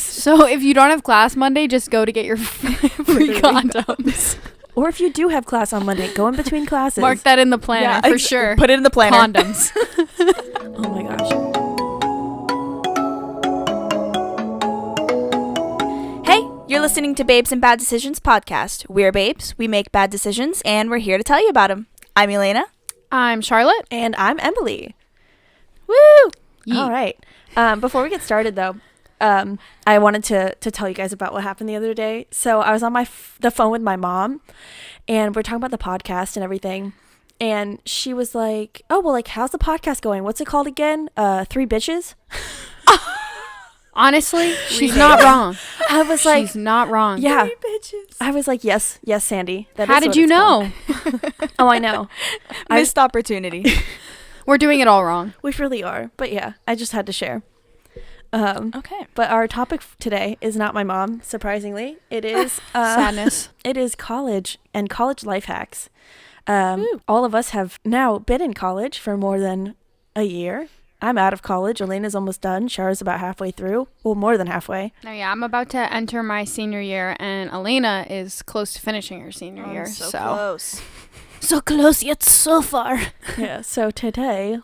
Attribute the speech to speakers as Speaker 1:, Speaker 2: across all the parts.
Speaker 1: So if you don't have class Monday, just go to get your free condoms.
Speaker 2: Or if you do have class on Monday, go in between classes.
Speaker 1: Mark that in the planner for sure.
Speaker 3: Put it in the planner.
Speaker 1: Condoms.
Speaker 2: Oh my gosh.
Speaker 3: Hey, you're listening to Babes and Bad Decisions podcast. We're babes, we make bad decisions, and we're here to tell you about them. I'm Elaina.
Speaker 1: I'm Charlotte.
Speaker 2: And I'm Emily.
Speaker 3: Woo!
Speaker 1: Yeet.
Speaker 2: All right. Before we get started, though, I wanted to tell you guys about what happened the other day. So I was on the phone with my mom, and we're talking about the podcast and everything. And she was like, "Oh, well, like, how's the podcast going? What's it called again? Three Bitches?"
Speaker 1: Honestly, she's not wrong.
Speaker 2: I was like,
Speaker 1: she's not wrong.
Speaker 2: "Yeah."
Speaker 3: Three bitches.
Speaker 2: I was like, "Yes, Sandy."
Speaker 1: How did you know?
Speaker 2: Oh, I know.
Speaker 3: Missed opportunity.
Speaker 1: We're doing it all wrong.
Speaker 2: We really are. But yeah, I just had to share.
Speaker 3: Okay.
Speaker 2: But our topic today is not my mom, surprisingly. It is
Speaker 1: Sadness.
Speaker 2: It is college and college life hacks. All of us have now been in college for more than a year. I'm out of college. Elena's almost done. Chara's about halfway through. Well, more than halfway.
Speaker 1: Oh, yeah, I'm about to enter my senior year, and Elaina is close to finishing her senior year.
Speaker 3: So close.
Speaker 1: So close, yet so far.
Speaker 2: Yeah, so today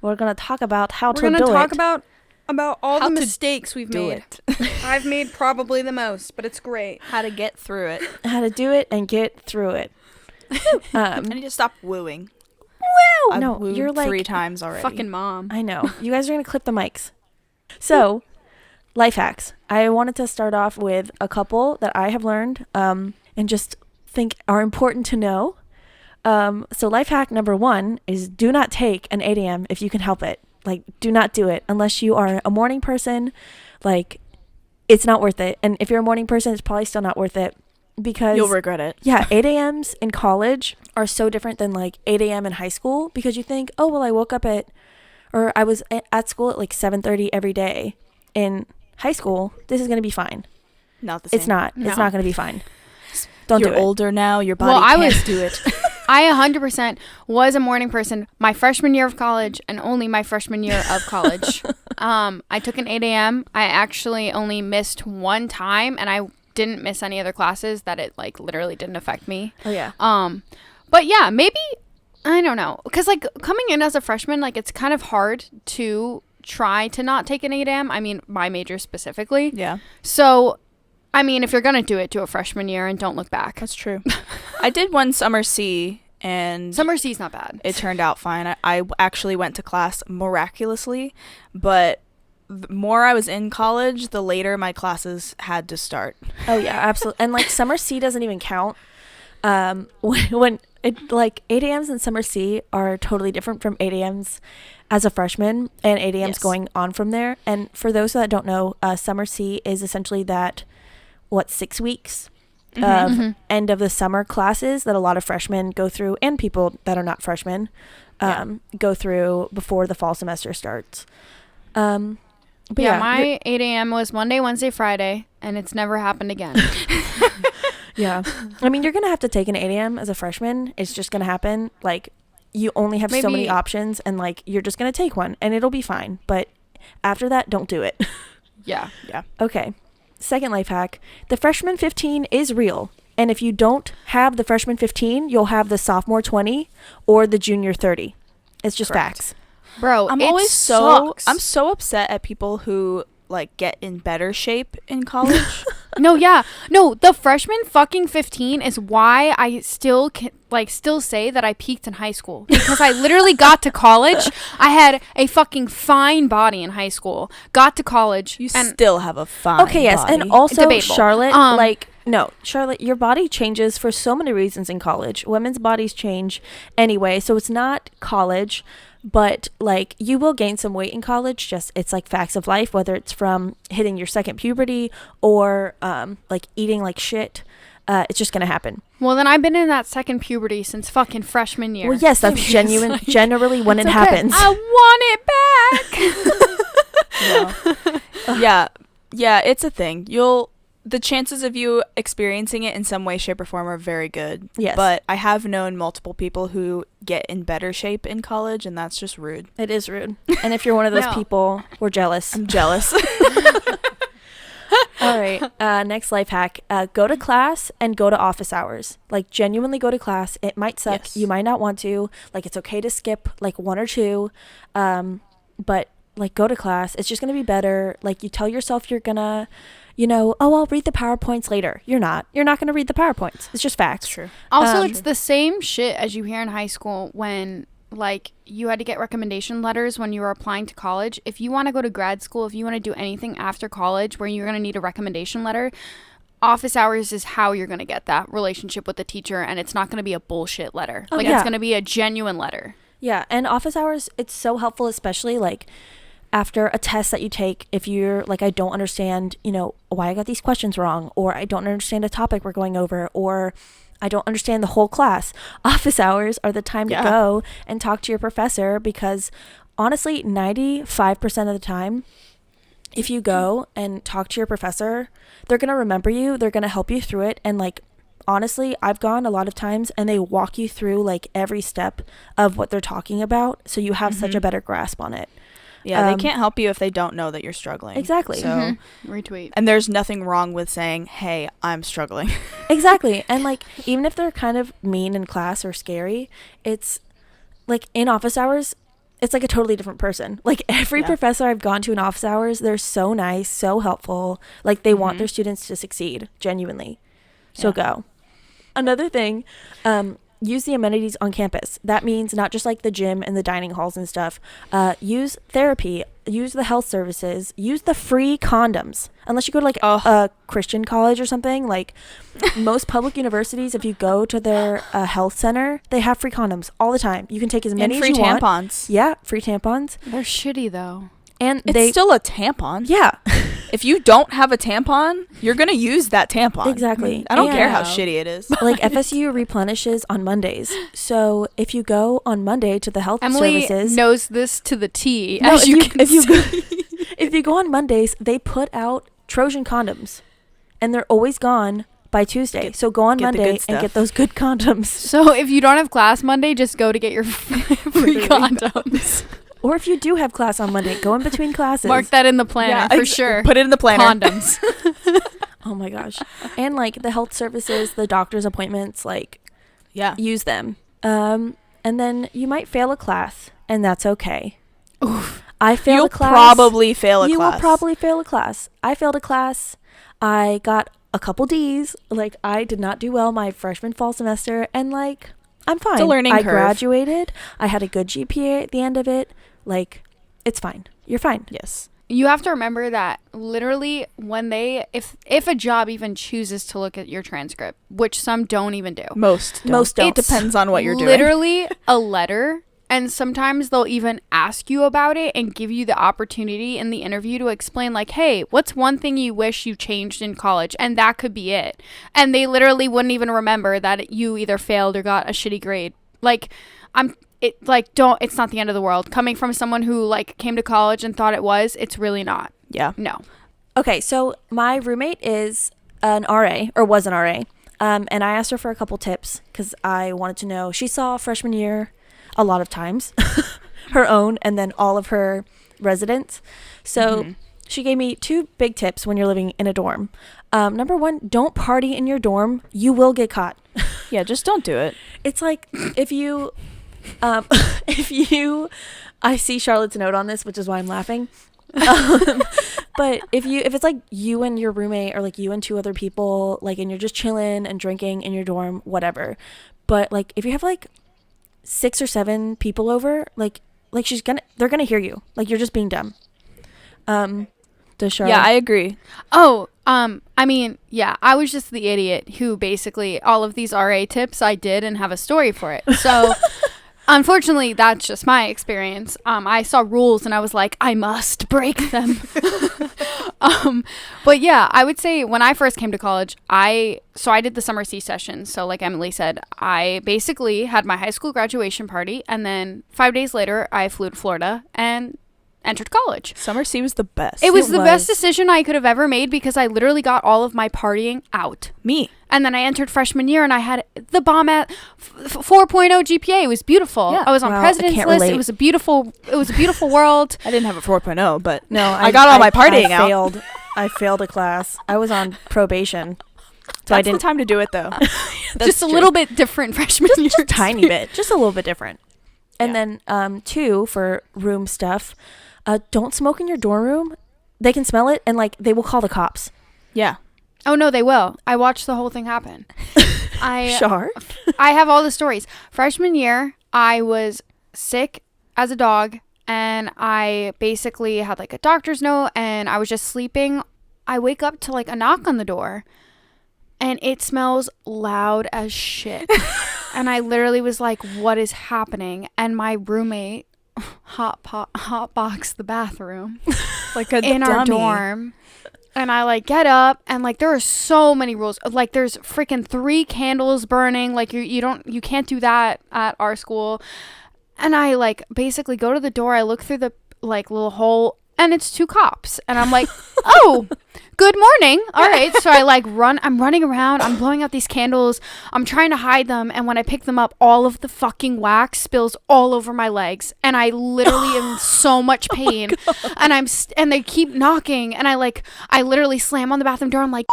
Speaker 2: we're going to talk about how to do it.
Speaker 4: We're going to talk about all
Speaker 3: How
Speaker 4: the
Speaker 3: to
Speaker 4: mistakes we've
Speaker 3: do
Speaker 4: made.
Speaker 3: it.
Speaker 4: I've made probably the most, but it's great.
Speaker 3: How to get through it.
Speaker 2: How to do it and get through it.
Speaker 3: I need to stop wooing.
Speaker 2: Woo!
Speaker 3: I've
Speaker 2: No,
Speaker 3: wooed
Speaker 2: you're like
Speaker 3: 3 times already.
Speaker 1: Fucking mom.
Speaker 2: I know. You guys are going to clip the mics. So, life hacks. I wanted to start off with a couple that I have learned and just think are important to know. So, life hack number 1 is do not take an 8 a.m. if you can help it. Like, do not do it unless you are a morning person. Like, it's not worth it. And if you're a morning person, it's probably still not worth it. Because
Speaker 3: You'll regret it.
Speaker 2: yeah, 8 a.m.s in college are so different than like 8 a.m. in high school, because you think, oh, well, I woke up or I was at school at like 7:30 every day. In high school, this is going to be fine.
Speaker 3: Not the same.
Speaker 2: It's not.
Speaker 1: No.
Speaker 2: It's not going to be fine. Don't
Speaker 3: You're
Speaker 2: do it.
Speaker 3: older now. Your body
Speaker 1: Well, I
Speaker 3: can't
Speaker 1: was-
Speaker 3: do it.
Speaker 1: I 100% was a morning person my freshman year of college and only my freshman year of college. I took an 8 a.m. I actually only missed one time, and I didn't miss any other classes that it like literally didn't affect me.
Speaker 2: Oh, yeah.
Speaker 1: But yeah, maybe, I don't know. Because like coming in as a freshman, like it's kind of hard to try to not take an 8 a.m. I mean, my major specifically.
Speaker 3: Yeah.
Speaker 1: So, I mean, if you're going to do a freshman year and don't look back.
Speaker 3: That's true. I did one summer C, and
Speaker 1: Summer C's not bad.
Speaker 3: it turned out fine. I actually went to class miraculously, but the more I was in college, the later my classes had to start.
Speaker 2: Oh, yeah, absolutely. And like summer C doesn't even count. When it like 8 a.m.s and summer C are totally different from 8 a.m.s as a freshman and 8 a.m.s
Speaker 3: Yes.
Speaker 2: going on from there. And for those that don't know, summer C is essentially 6 weeks of end of the summer classes that a lot of freshmen go through, and people that are not freshmen go through before the fall semester starts. But
Speaker 1: yeah,
Speaker 2: yeah,
Speaker 1: my 8 a.m. was Monday, Wednesday, Friday, and it's never happened again.
Speaker 2: yeah. I mean, you're going to have to take an 8 a.m. as a freshman. It's just going to happen. Like, you only have so many
Speaker 1: Maybe-
Speaker 2: options, and like, you're just going to take one and it'll be fine. But after that, don't do it.
Speaker 1: Yeah.
Speaker 2: Okay. Second life hack. The freshman 15 is real. And if you don't have the freshman 15, you'll have the sophomore 20 or the junior 30. It's just
Speaker 3: Correct.
Speaker 2: facts.
Speaker 1: Bro,
Speaker 3: I'm
Speaker 1: it
Speaker 3: always
Speaker 1: sucks.
Speaker 3: I'm so upset at people who like get in better shape in college.
Speaker 1: No, yeah. No, the freshman fucking 15 is why I still say that I peaked in high school. Because I literally got to college. I had a fucking fine body in high school. Got to college.
Speaker 3: You
Speaker 1: and
Speaker 3: still have a fine
Speaker 2: Okay, yes.
Speaker 3: body.
Speaker 2: And also,
Speaker 1: Debatable.
Speaker 2: Charlotte,
Speaker 1: Um,
Speaker 2: Charlotte, your body changes for so many reasons in college. Women's bodies change anyway, so it's not college, but like you will gain some weight in college. Just it's like facts of life, whether it's from hitting your second puberty or like eating like shit. It's just gonna happen.
Speaker 1: well, then I've been in that second puberty since fucking freshman year.
Speaker 2: Well, yes, that's generally when it
Speaker 1: It's okay.
Speaker 2: happens.
Speaker 1: I want it back.
Speaker 3: Yeah, it's a thing. The chances of you experiencing it in some way, shape, or form are very good.
Speaker 2: Yes.
Speaker 3: But I have known multiple people who get in better shape in college, and that's just rude.
Speaker 2: It is rude. And if you're one of those
Speaker 1: No.
Speaker 2: people, we're jealous.
Speaker 3: I'm jealous.
Speaker 2: All right. Next life hack. Go to class and go to office hours. Like, genuinely go to class. It might suck.
Speaker 3: Yes.
Speaker 2: You might not want to. Like, it's okay to skip like one or two. But like, go to class. It's just going to be better. Like, you tell yourself you're going to, oh, I'll read the PowerPoints later. You're not going to read the PowerPoints. It's just facts.
Speaker 3: That's true.
Speaker 1: Also, it's the same shit as you hear in high school when, like, you had to get recommendation letters when you were applying to college. If you want to go to grad school, if you want to do anything after college where you're going to need a recommendation letter, office hours is how you're going to get that relationship with the teacher, and it's not going to be a bullshit letter.
Speaker 2: Oh,
Speaker 1: like,
Speaker 2: yeah.
Speaker 1: it's going to be a genuine letter.
Speaker 2: Yeah, and office hours, it's so helpful, especially like after a test that you take. If you're like, I don't understand, why I got these questions wrong, or I don't understand a topic we're going over, or I don't understand the whole class. Office hours are the time to go and talk to your professor, because honestly, 95% of the time, if you go and talk to your professor, they're going to remember you. They're going to help you through it. And like, honestly, I've gone a lot of times and they walk you through like every step of what they're talking about. So you have such a better grasp on it.
Speaker 3: Yeah, they can't help you if they don't know that you're struggling.
Speaker 2: Exactly.
Speaker 3: So,
Speaker 1: Retweet.
Speaker 3: and there's nothing wrong with saying, hey, I'm struggling.
Speaker 2: Exactly. And like, even if they're kind of mean in class or scary, it's like in office hours, it's like a totally different person. Like, every professor I've gone to in office hours, they're so nice, so helpful. Like, they want their students to succeed, genuinely. So go. Another thing, use the amenities on campus. That means not just like the gym and the dining halls and stuff. Use therapy, use the health services, use the free condoms. Unless you go to like a Christian college or something. Like, most public universities, if you go to their health center, they have free condoms all the time. You can take as many
Speaker 3: And
Speaker 2: as you want.
Speaker 3: free tampons.
Speaker 2: Yeah, free tampons.
Speaker 1: They're shitty, though.
Speaker 2: And
Speaker 3: It's still a tampon.
Speaker 2: yeah.
Speaker 3: If you don't have a tampon, you're going to use that tampon.
Speaker 2: Exactly.
Speaker 3: I don't care
Speaker 2: And-
Speaker 3: how shitty it is.
Speaker 2: Like, FSU replenishes on Mondays. So if you go on Monday to the health
Speaker 1: Emily
Speaker 2: services,
Speaker 1: knows this to the T,
Speaker 2: No,
Speaker 1: as you can see.
Speaker 2: if you go on Mondays, they put out Trojan condoms, and they're always gone by Tuesday. So go on
Speaker 3: get the
Speaker 2: Monday
Speaker 3: good
Speaker 2: and get
Speaker 3: stuff.
Speaker 2: those good condoms.
Speaker 1: So if you don't have class Monday, just go to get your free condoms.
Speaker 2: Or if you do have class on Monday, go in between classes.
Speaker 1: Mark that in the planner for sure.
Speaker 3: Put it in the planner.
Speaker 1: Condoms.
Speaker 2: Oh my gosh. And like the health services, the doctor's appointments, like
Speaker 3: Yeah.
Speaker 2: use them. And then you might fail a class, and that's okay.
Speaker 1: Oof.
Speaker 2: I failed
Speaker 3: You'll
Speaker 2: a class.
Speaker 3: probably fail a
Speaker 2: You
Speaker 3: class.
Speaker 2: will probably fail a class. I failed a class. I got a couple D's. Like, I did not do well my freshman fall semester, and like, I'm fine.
Speaker 3: It's a learning
Speaker 2: I
Speaker 3: curve.
Speaker 2: graduated. I had a good GPA at the end of it. Like, it's fine. You're fine.
Speaker 3: Yes.
Speaker 1: You have to remember that literally when if a job even chooses to look at your transcript, which some don't even do.
Speaker 3: Most don't. It depends on what you're doing.
Speaker 1: Literally a letter, and sometimes they'll even ask you about it and give you the opportunity in the interview to explain like, hey, what's one thing you wish you changed in college? And that could be it. And they literally wouldn't even remember that you either failed or got a shitty grade. Like, it's not the end of the world. Coming from someone who like came to college and thought it was, it's really not.
Speaker 3: Yeah.
Speaker 1: No.
Speaker 2: Okay, so my roommate is an RA, or was an RA. And I asked her for a couple tips because I wanted to know. She saw freshman year a lot of times, her own, and then all of her residents. So she gave me 2 big tips when you're living in a dorm. Number 1, don't party in your dorm. You will get caught.
Speaker 3: Yeah, just don't do it.
Speaker 2: It's like if you I see Charlotte's note on this, which is why I'm laughing. But if it's like you and your roommate, or like you and 2 other people, like, and you're just chilling and drinking in your dorm, whatever. But like if you have like 6 or 7 people over, like they're gonna hear you. Like, you're just being dumb. Does Charlotte?
Speaker 3: Yeah, I agree.
Speaker 1: Oh, I mean, yeah, I was just the idiot who basically all of these RA tips I did and have a story for it. So unfortunately, that's just my experience. I saw rules and I was like, I must break them. But yeah, I would say when I first came to college, I did the summer C-session. So like Emily said, I basically had my high school graduation party, and then 5 days later, I flew to Florida and entered college.
Speaker 3: Summer C was the best.
Speaker 1: It was
Speaker 2: It
Speaker 1: the
Speaker 2: was.
Speaker 1: best decision I could have ever made because I literally got all of my partying out.
Speaker 3: Me.
Speaker 1: And then I entered freshman year and I had the bomb at 4.0 GPA. It was beautiful.
Speaker 3: Yeah.
Speaker 1: I was on
Speaker 2: Wow, I
Speaker 1: president's
Speaker 2: can't
Speaker 1: list.
Speaker 2: relate.
Speaker 1: It was a beautiful world.
Speaker 3: I didn't have a 4.0, but
Speaker 2: No,
Speaker 3: I got all my partying out.
Speaker 2: failed. I failed a class. I was on probation. So I
Speaker 3: That's
Speaker 2: didn't.
Speaker 3: the time to do it, though.
Speaker 1: Just a little bit different freshman year.
Speaker 2: Just a tiny bit. Just a little bit different. And
Speaker 3: Yeah.
Speaker 2: then 2 for room stuff. Don't smoke in your dorm room. They can smell it and like they will call the cops.
Speaker 3: Yeah.
Speaker 1: Oh no, they will. I watched the whole thing happen.
Speaker 2: Sure.
Speaker 1: I have all the stories. Freshman year, I was sick as a dog, and I basically had like a doctor's note, and I was just sleeping. I wake up to like a knock on the door, and it smells loud as shit. And I literally was like, what is happening? And my roommate hot boxed the bathroom
Speaker 3: Like a
Speaker 1: in our
Speaker 3: dummy.
Speaker 1: dorm. And I like get up, and like there are so many rules. Like there's freaking 3 candles burning. Like you can't do that at our school. And I like basically go to the door. I look through the like little hole, and it's 2 cops. And I'm like, oh, good morning. All right. So I like I'm running around. I'm blowing out these candles. I'm trying to hide them. And when I pick them up, all of the fucking wax spills all over my legs. And I literally am in so much pain. And and they keep knocking. And I literally slam on the bathroom door. I'm like,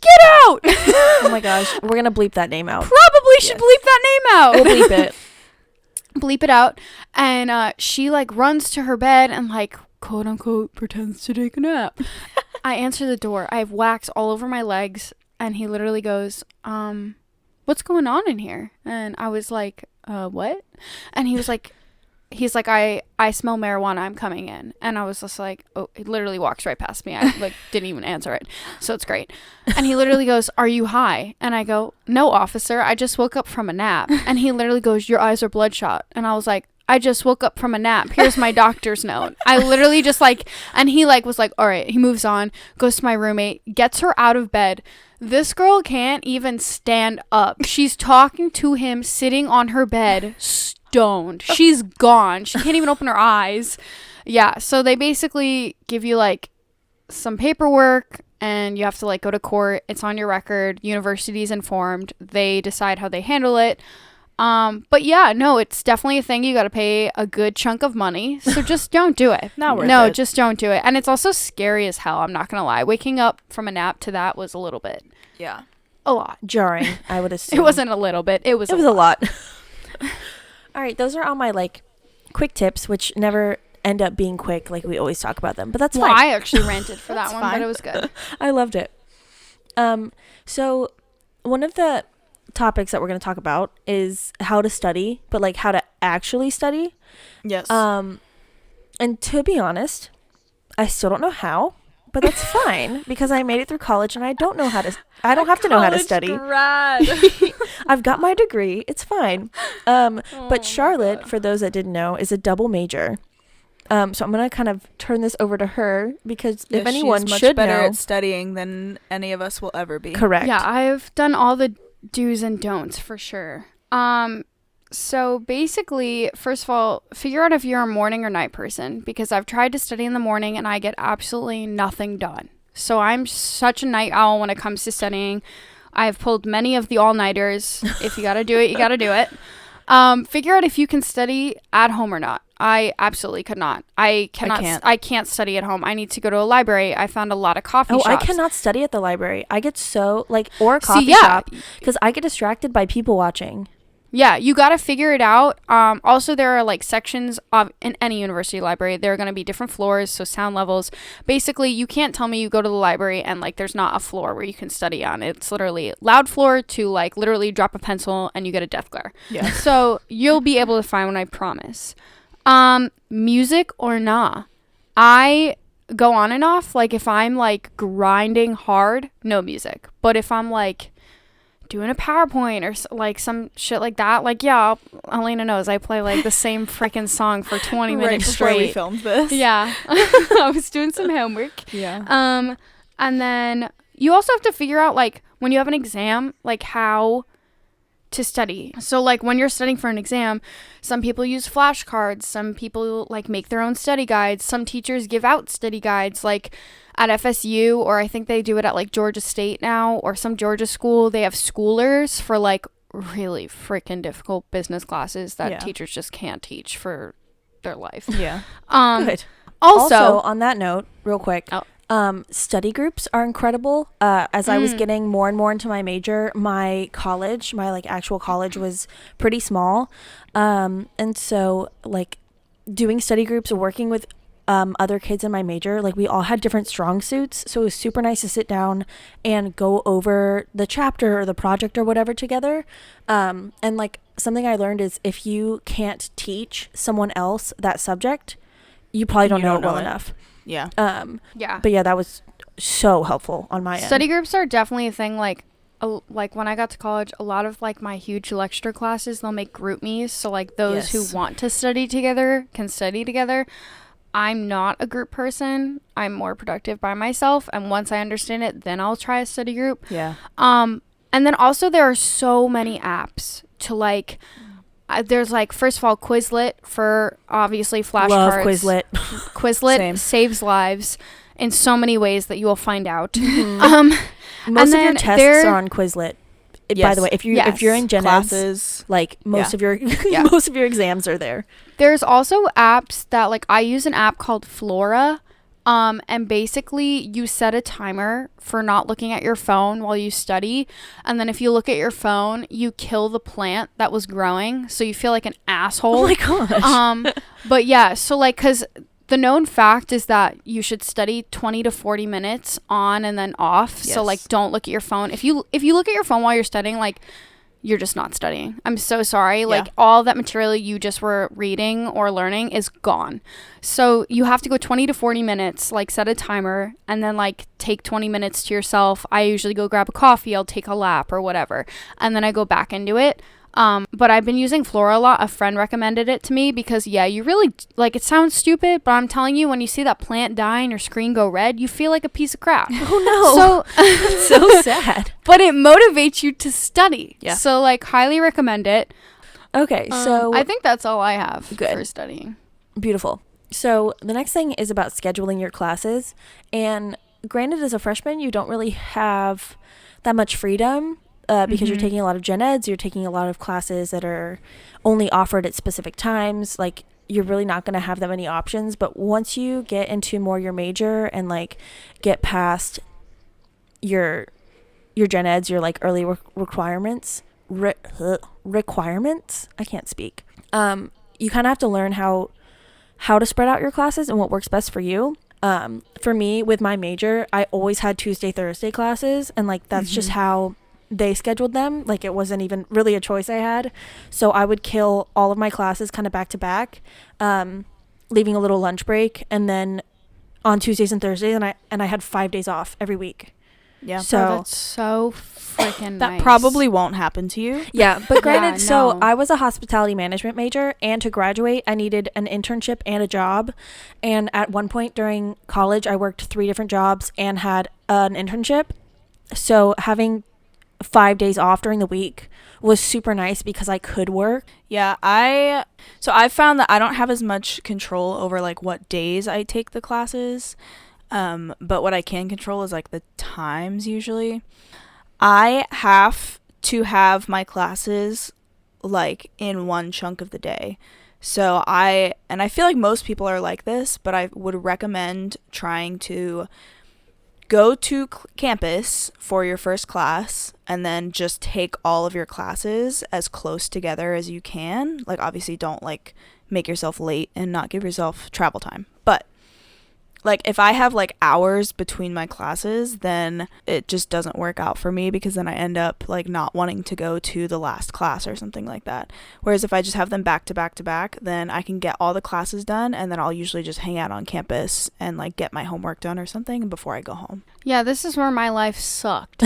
Speaker 1: get out.
Speaker 2: Oh my gosh. We're going to bleep that name out.
Speaker 1: Probably should bleep that name out.
Speaker 2: We'll bleep it.
Speaker 1: Bleep it out. And she like runs to her bed and like quote unquote pretends to take a nap. I answer the door. I have wax all over my legs, and he literally goes, what's going on in here? And I was like, what? And he's like, I smell marijuana. I'm coming in. And I was just like, oh, he literally walks right past me. I like didn't even answer it. So it's great. And he literally goes, are you high? And I go, no, officer. I just woke up from a nap. And he literally goes, your eyes are bloodshot. And I was like, I just woke up from a nap. Here's my doctor's note. I literally just like, and he like was like, all right. He moves on, goes to my roommate, gets her out of bed. This girl can't even stand up. She's talking to him sitting on her bed, stoned. She's gone. She can't even open her eyes. Yeah. So they basically give you like some paperwork, and you have to like go to court. It's on your record. University's informed. They decide how they handle it. But yeah, no, it's definitely a thing. You got to pay a good chunk of money. So just don't do it.
Speaker 3: Not worth
Speaker 1: no,
Speaker 3: it.
Speaker 1: just don't do it. And it's also scary as hell. I'm not going to lie. Waking up from a nap to that was a little bit.
Speaker 3: Yeah.
Speaker 1: A lot.
Speaker 2: Jarring, I would assume.
Speaker 1: It wasn't a little bit. It was
Speaker 2: a lot. All right, those are all my like quick tips, which never end up being quick like we always talk about them, but that's
Speaker 1: Well,
Speaker 2: fine.
Speaker 1: I actually ranted for that
Speaker 3: That's
Speaker 1: one,
Speaker 3: fine.
Speaker 1: but it was good.
Speaker 2: I loved it. So one of the topics that we're going to talk about is how to study, but like how to actually study.
Speaker 3: Yes.
Speaker 2: And to be honest, I still don't know how, but that's fine because I made it through college and I don't have to know how to study. I've got my degree. It's fine. But Charlotte, for those that didn't know, is a double major. So I'm going to kind of turn this over to her because if
Speaker 3: Yeah,
Speaker 2: anyone
Speaker 3: she's much
Speaker 2: should
Speaker 3: better
Speaker 2: know.
Speaker 3: at studying than any of us will ever be.
Speaker 2: Correct.
Speaker 1: Yeah, I've done all the do's and don'ts for sure. So basically, first of all, figure out if you're a morning or night person, because I've tried to study in the morning and I get absolutely nothing done. So I'm such a night owl when it comes to studying. I've pulled many of the all-nighters. If you got to do it, you got to do it. Figure out if you can study at home or not. I absolutely could not. I can't study at home. I need to go to a library. I found a lot of coffee shops.
Speaker 2: I cannot study at the library. I get so or a coffee shop because I get distracted by people watching.
Speaker 1: Yeah, you got to figure it out. Also, there are like sections in any university library. There are going to be different floors, so sound levels. Basically, you can't tell me you go to the library and like there's not a floor where you can study on. It's literally loud floor to like literally drop a pencil and you get a death glare.
Speaker 3: Yeah.
Speaker 1: So you'll be able to find one, I promise. Music or nah. I go on and off. Like if I'm like grinding hard, no music. But if I'm like doing a PowerPoint or like some shit like that, like yeah, Elaina knows I play like the same freaking song for 20 minutes
Speaker 3: before
Speaker 1: straight.
Speaker 3: we filmed this.
Speaker 1: Yeah. I was doing some homework.
Speaker 3: Yeah.
Speaker 1: And then you also have to figure out like when you have an exam, like how to study. So like when you're studying for an exam, some people use flashcards, some people like make their own study guides, some teachers give out study guides like at FSU, or I think they do it at like Georgia State now, or some Georgia school. They have schoolers for like really freaking difficult business classes that teachers just can't teach for their life.
Speaker 3: Yeah.
Speaker 2: Good.
Speaker 1: Also
Speaker 2: on that note, real quick, Study groups are incredible. As I was getting more and more into my major, my college, my like actual college, was pretty small, and so like doing study groups or working with other kids in my major, like we all had different strong suits, so it was super nice to sit down and go over the chapter or the project or whatever together. And like something I learned is if you can't teach someone else that subject, you probably don't know it well enough.
Speaker 3: Yeah.
Speaker 1: Yeah.
Speaker 2: But yeah, that was so helpful on my end.
Speaker 1: Study groups are definitely a thing. Like when I got to college, a lot of like my huge lecture classes, they'll make group me's. So like those who want to study together can study together. I'm not a group person. I'm more productive by myself. And once I understand it, then I'll try a study group.
Speaker 3: Yeah.
Speaker 1: And then also there are so many apps to like, there's like, first of all, Quizlet for obviously flashcards.
Speaker 2: Love Quizlet.
Speaker 1: Quizlet saves lives in so many ways that you will find out.
Speaker 2: Mm-hmm. Most of your tests are on Quizlet. By the way, if you're in gen classes, like most of your most of your exams are there.
Speaker 1: There's also apps that like I use an app called Flora. And basically you set a timer for not looking at your phone while you study. And then if you look at your phone, you kill the plant that was growing. So you feel like an asshole.
Speaker 2: Oh my gosh.
Speaker 1: But yeah, so like, cause the known fact is that you should study 20 to 40 minutes on and then off.
Speaker 3: Yes.
Speaker 1: So like, don't look at your phone. If you look at your phone while you're studying, like, you're just not studying. I'm so sorry.
Speaker 3: Yeah.
Speaker 1: Like all that material you just were reading or learning is gone. So you have to go 20 to 40 minutes, like set a timer and then like take 20 minutes to yourself. I usually go grab a coffee. I'll take a lap or whatever. And then I go back into it. But I've been using Flora a lot. A friend recommended it to me because you really like, it sounds stupid, but I'm telling you, when you see that plant die and your screen go red, you feel like a piece of crap.
Speaker 2: Oh no.
Speaker 1: So
Speaker 2: so sad.
Speaker 1: But it motivates you to study.
Speaker 3: Yeah.
Speaker 1: So like highly recommend it.
Speaker 2: Okay. So
Speaker 1: I think that's all I have
Speaker 2: Good.
Speaker 1: for studying.
Speaker 2: Beautiful. So the next thing is about scheduling your classes. And granted, as a freshman, you don't really have that much freedom. Because you're taking a lot of gen eds, you're taking a lot of classes that are only offered at specific times. Like, you're really not going to have that many options. But once you get into more your major and like get past your gen eds, your like early requirements, requirements, I can't speak. You kind of have to learn how to spread out your classes and what works best for you. For me, with my major, I always had Tuesday, Thursday classes, and like that's just how they scheduled them. Like, it wasn't even really a choice I had. So I would kill all of my classes kind of back to back, leaving a little lunch break, and then on Tuesdays and Thursdays, and I had 5 days off every week.
Speaker 3: Yeah.
Speaker 2: So
Speaker 1: that's so freaking
Speaker 3: that
Speaker 1: nice.
Speaker 3: probably won't happen to you.
Speaker 2: Yeah, but granted,
Speaker 1: Yeah,
Speaker 2: so
Speaker 1: no.
Speaker 2: I was a hospitality management major, and to graduate, I needed an internship and a job. And at one point during college, I worked 3 different jobs and had an internship. So having 5 days off during the week was super nice because I could work.
Speaker 3: Yeah, I've found that I don't have as much control over like what days I take the classes. But what I can control is like the times usually. I have to have my classes like in one chunk of the day. So I feel like most people are like this, but I would recommend trying to go to campus for your first class and then just take all of your classes as close together as you can. Like, obviously don't like make yourself late and not give yourself travel time. But like, if I have like hours between my classes, then it just doesn't work out for me because then I end up like not wanting to go to the last class or something like that. Whereas if I just have them back to back to back, then I can get all the classes done, and then I'll usually just hang out on campus and like get my homework done or something before I go home.
Speaker 1: Yeah, this is where my life sucked.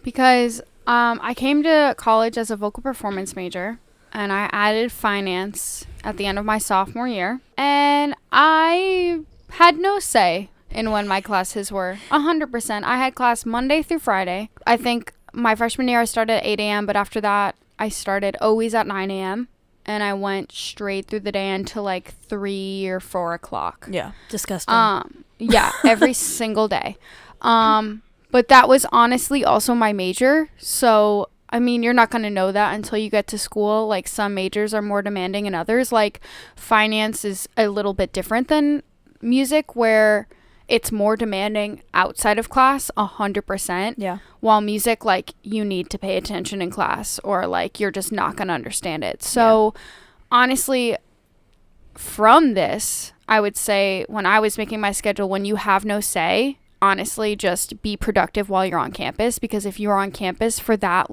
Speaker 1: Because I came to college as a vocal performance major, and I added finance at the end of my sophomore year. And I had no say in when my classes were. 100%. I had class Monday through Friday. I think my freshman year I started at 8 a.m., but after that I started always at 9 a.m. And I went straight through the day until like 3 or 4 o'clock.
Speaker 3: Yeah.
Speaker 2: Disgusting.
Speaker 1: Yeah, every single day. But that was honestly also my major. So, I mean, you're not going to know that until you get to school. Like, some majors are more demanding than others. Like, finance is a little bit different than music where it's more demanding outside of class, 100%.
Speaker 3: Yeah.
Speaker 1: While music, like, you need to pay attention in class, or like you're just not gonna understand it. So honestly, from this, I would say when I was making my schedule, when you have no say, honestly, just be productive while you're on campus, because if you're on campus for that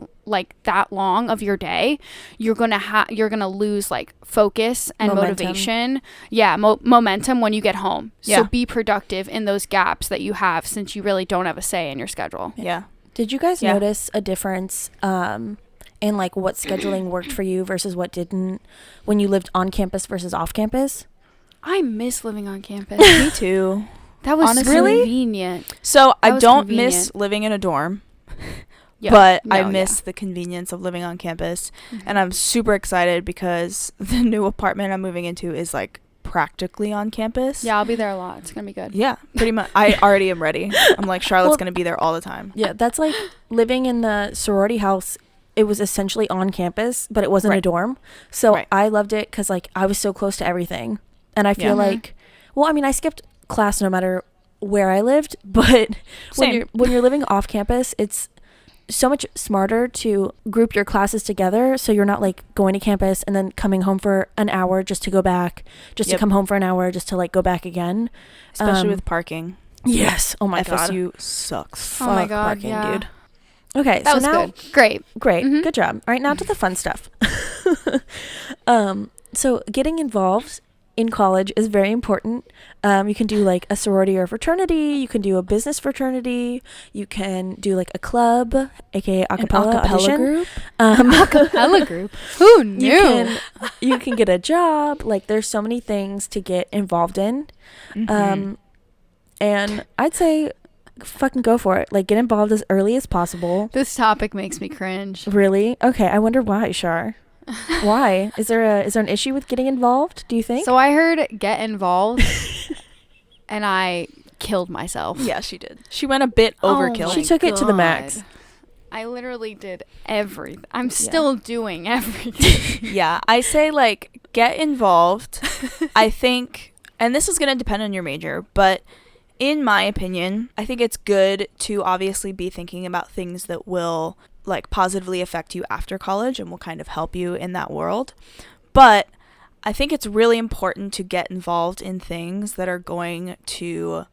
Speaker 1: long of your day, you're gonna lose like focus and motivation. Momentum when you get home. So be productive in those gaps that you have, since you really don't have a say in your schedule.
Speaker 2: Did you guys notice a difference in like what scheduling worked for you versus what didn't when you lived on campus versus off campus?
Speaker 1: I miss living on campus.
Speaker 3: Me too.
Speaker 1: That was
Speaker 3: Honestly,
Speaker 1: convenient.
Speaker 3: So I don't
Speaker 1: convenient.
Speaker 3: miss living in a dorm,
Speaker 1: Yeah.
Speaker 3: but I
Speaker 1: No,
Speaker 3: miss the convenience of living on campus. And I'm super excited because the new apartment I'm moving into is like practically on campus.
Speaker 1: Yeah, I'll be there a lot. It's gonna be good.
Speaker 3: Yeah, pretty much. I already am ready. I'm like, Charlotte's going to be there all the time.
Speaker 2: Yeah, that's like living in the sorority house. It was essentially on campus, but it wasn't a dorm. So I loved it because like I was so close to everything. And I feel like, well, I mean, I skipped class no matter where I lived, but when you're living off campus, it's so much smarter to group your classes together, so you're not like going to campus and then coming home for an hour just to go back, just to come home for an hour just to like go back again.
Speaker 3: Especially with parking.
Speaker 2: Yes. Oh my god.
Speaker 3: FSU sucks.
Speaker 1: Oh my god,
Speaker 2: parking,
Speaker 1: dude.
Speaker 2: Okay,
Speaker 1: That
Speaker 2: so
Speaker 1: was
Speaker 2: now
Speaker 1: good. Great.
Speaker 2: Good job. All right, now to the fun stuff. So getting involved in college is very important. You can do like a sorority or fraternity. You can do a business fraternity. You can do like a club, aka acapella audition.
Speaker 3: group.
Speaker 1: Acapella group. Who knew?
Speaker 2: You can get a job. Like there's so many things to get involved in. And I'd say fucking go for it. Like get involved as early as possible.
Speaker 1: This topic makes me cringe.
Speaker 2: Really? Okay, I wonder why, Shar. Why? Is there an issue with getting involved, do you think?
Speaker 1: So I heard get involved and I killed myself.
Speaker 3: Yeah, she did. She went a bit overkill.
Speaker 2: She took it to the max.
Speaker 1: I literally did everything. I'm still doing everything.
Speaker 3: Yeah, I say like get involved. I think, and this is going to depend on your major, but in my opinion, I think it's good to obviously be thinking about things that will like positively affect you after college and will kind of help you in that world. But I think it's really important to get involved in things that are going to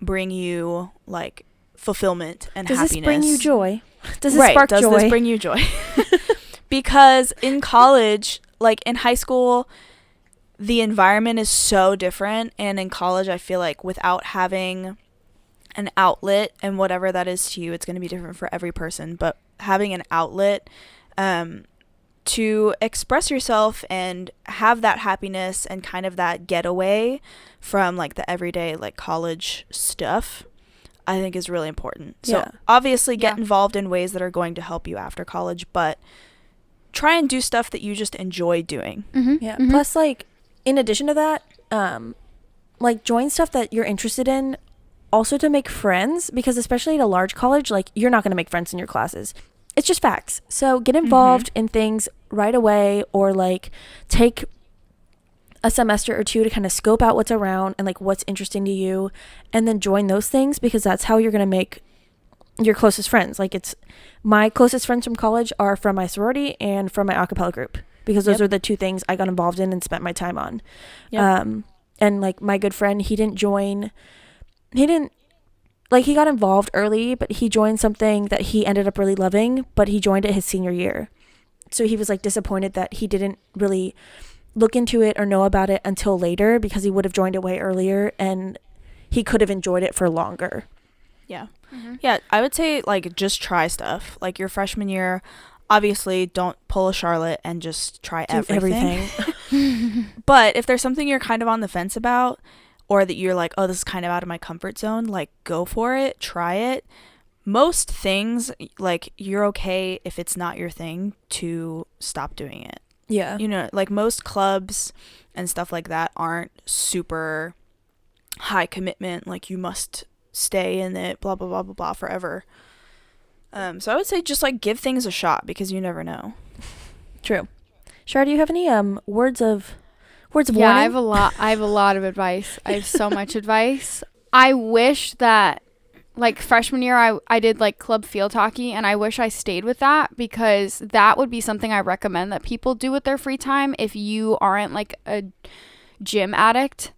Speaker 3: bring you like fulfillment and happiness.
Speaker 2: Does this bring you joy? Does it spark joy?
Speaker 3: Does this bring you joy? Because in college, like in high school, the environment is so different, and in college I feel like without having an outlet, and whatever that is to you, it's going to be different for every person, but having an outlet to express yourself and have that happiness and kind of that getaway from like the everyday like college stuff, I think is really important. So obviously get involved in ways that are going to help you after college, but try and do stuff that you just enjoy doing.
Speaker 2: Plus like in addition to that, like join stuff that you're interested in, also to make friends, because especially at a large college, like you're not going to make friends in your classes. It's just facts. So get involved in things right away, or like take a semester or two to kind of scope out what's around and like what's interesting to you, and then join those things, because that's how you're going to make your closest friends. Like it's my closest friends from college are from my sorority and from my acapella group, because those are the two things I got involved in and spent my time on. And like my good friend, he got involved early, but he joined something that he ended up really loving, but he joined it his senior year. So he was like disappointed that he didn't really look into it or know about it until later, because he would have joined it way earlier and he could have enjoyed it for longer.
Speaker 3: Yeah. Yeah, I would say like just try stuff. Like your freshman year, obviously don't pull a Charlotte and just try everything. But if there's something you're kind of on the fence about, or that you're like, oh, this is kind of out of my comfort zone, like go for it, try it. Most things, like you're okay if it's not your thing to stop doing it.
Speaker 2: Yeah.
Speaker 3: You know, like most clubs and stuff like that aren't super high commitment, like you must stay in it, blah, blah, blah, blah, blah, forever. So I would say just like give things a shot, because you never know.
Speaker 2: True. Shar, do you have any words of Words of
Speaker 1: Yeah,
Speaker 2: warning.
Speaker 1: I have a lot of advice. I have so much advice. I wish that like freshman year I did like club field hockey, and I wish I stayed with that, because that would be something I recommend that people do with their free time if you aren't like a gym addict.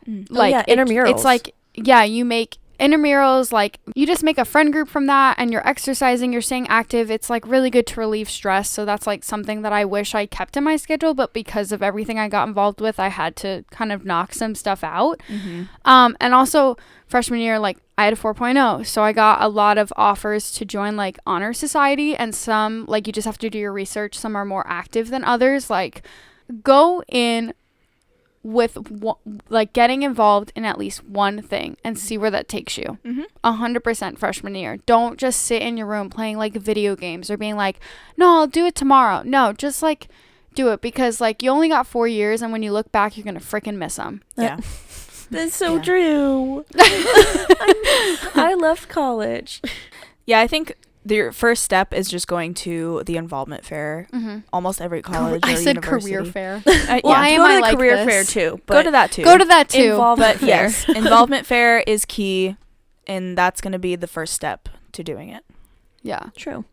Speaker 1: Like
Speaker 2: intramurals.
Speaker 1: It's like, yeah, you make intramurals, like you just make a friend group from that, and you're exercising, you're staying active. It's like really good to relieve stress. So that's like something that I wish I kept in my schedule, but because of everything I got involved with, I had to kind of knock some stuff out. And also freshman year, like I had a 4.0, so I got a lot of offers to join like honor society, and some like you just have to do your research. Some are more active than others. Like go in with like getting involved in at least one thing and see where that takes you. 100% freshman year. Don't just sit in your room playing like video games or being like, no, I'll do it tomorrow. No, just like do it, because like you only got 4 years, and when you look back, you're gonna freaking miss them.
Speaker 3: Yeah.
Speaker 2: That's so true. I love college.
Speaker 3: Yeah, I think your first step is just going to the involvement fair. Almost every college or
Speaker 1: I said
Speaker 3: university.
Speaker 1: career fair.
Speaker 2: Why am
Speaker 1: go
Speaker 2: I
Speaker 1: to
Speaker 2: like
Speaker 1: career
Speaker 2: career fair too?
Speaker 3: Go to that too.
Speaker 1: Go to that too.
Speaker 2: Involvement
Speaker 3: But yes, involvement fair is key, and that's going to be the first step to doing it.
Speaker 1: Yeah.
Speaker 2: True.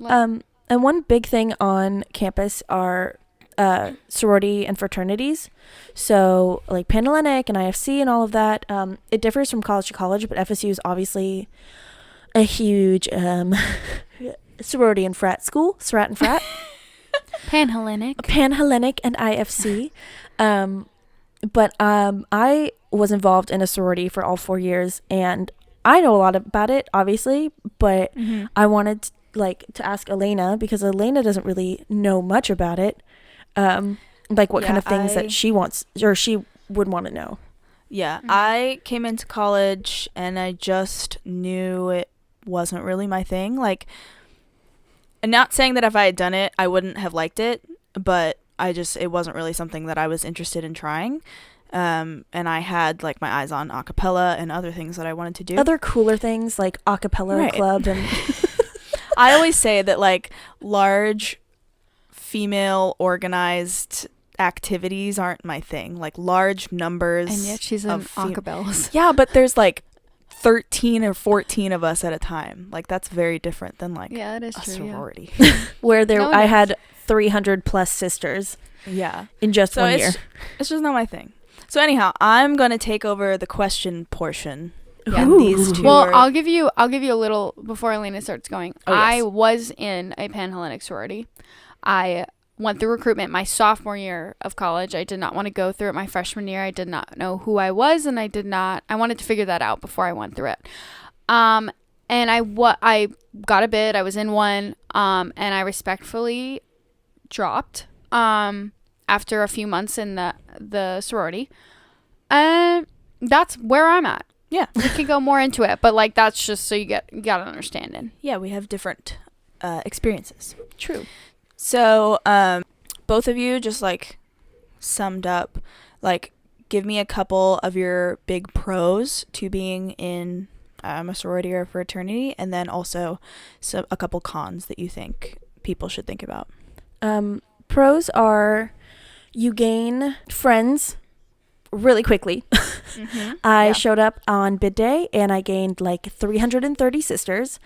Speaker 1: Like-
Speaker 2: And one big thing on campus are sorority and fraternities. So like Panhellenic and IFC and all of that. It differs from college to college, but FSU is obviously a huge sorority and frat school. Srat and frat.
Speaker 1: Panhellenic.
Speaker 2: Panhellenic and IFC. But I was involved in a sorority for all 4 years, and I know a lot about it, obviously, but I wanted to ask Elaina, because Elaina doesn't really know much about it. Like what kind of things that she wants or she would want to know.
Speaker 3: Yeah, I came into college and I just knew it wasn't really my thing. Like, and not saying that if I had done it, I wouldn't have liked it, but it wasn't really something that I was interested in trying. And I had like my eyes on a cappella and other things that I wanted to do.
Speaker 2: Other cooler things like a cappella club and
Speaker 3: I always say that like large female organized activities aren't my thing. Like large numbers.
Speaker 1: And yet she's in acapellas.
Speaker 3: Yeah, but there's like 13 or 14 of us at a time. Like that's very different than like
Speaker 1: Yeah, it is
Speaker 3: a
Speaker 1: true.
Speaker 3: sorority.
Speaker 2: where
Speaker 1: No, it
Speaker 2: I
Speaker 1: is.
Speaker 2: had 300 plus sisters
Speaker 3: Yeah.
Speaker 2: in just
Speaker 3: So
Speaker 2: 1 year.
Speaker 3: it's just not my thing. So anyhow, I'm going to take over the question portion.
Speaker 1: Yeah.
Speaker 2: Ooh.
Speaker 3: These two
Speaker 1: Well,
Speaker 3: are-
Speaker 1: I'll give you a little before Elaina starts going.
Speaker 3: Oh, yes.
Speaker 1: I was in a Panhellenic sorority. I went through recruitment my sophomore year of college. I did not want to go through it my freshman year. I did not know who I was, and I wanted to figure that out before I went through it. And I got a bid. I was in one, and I respectfully dropped after a few months in the sorority. And that's where I'm at.
Speaker 3: Yeah.
Speaker 1: We could go more into it, but like that's just so you got an understanding.
Speaker 3: Yeah, we have different experiences.
Speaker 2: True.
Speaker 3: So, both of you just like summed up, like give me a couple of your big pros to being in a sorority or a fraternity, and then also a couple cons that you think people should think about.
Speaker 2: Pros are you gain friends really quickly. I showed up on bid day and I gained like 330 sisters.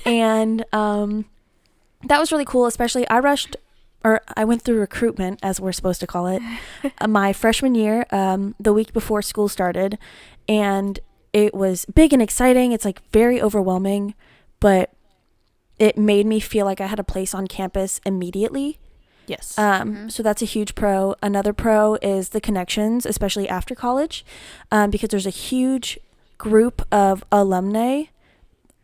Speaker 2: And that was really cool, especially I went through recruitment, as we're supposed to call it, my freshman year, the week before school started. And it was big and exciting. It's like very overwhelming, but it made me feel like I had a place on campus immediately.
Speaker 3: Yes.
Speaker 2: So that's a huge pro. Another pro is the connections, especially after college, because there's a huge group of alumni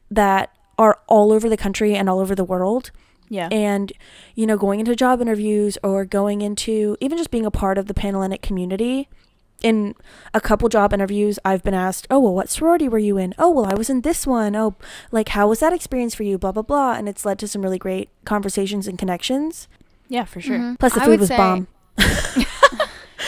Speaker 2: that are all over the country and all over the world.
Speaker 3: Yeah.
Speaker 2: And, going into job interviews or going into even just being a part of the Panhellenic community. In a couple job interviews, I've been asked, oh, well, what sorority were you in? Oh, well, I was in this one. Oh, like, how was that experience for you? Blah, blah, blah. And it's led to some really great conversations and connections.
Speaker 3: Yeah, for sure.
Speaker 2: Plus, the
Speaker 1: I
Speaker 2: food
Speaker 1: would
Speaker 2: was
Speaker 1: say-
Speaker 2: bomb.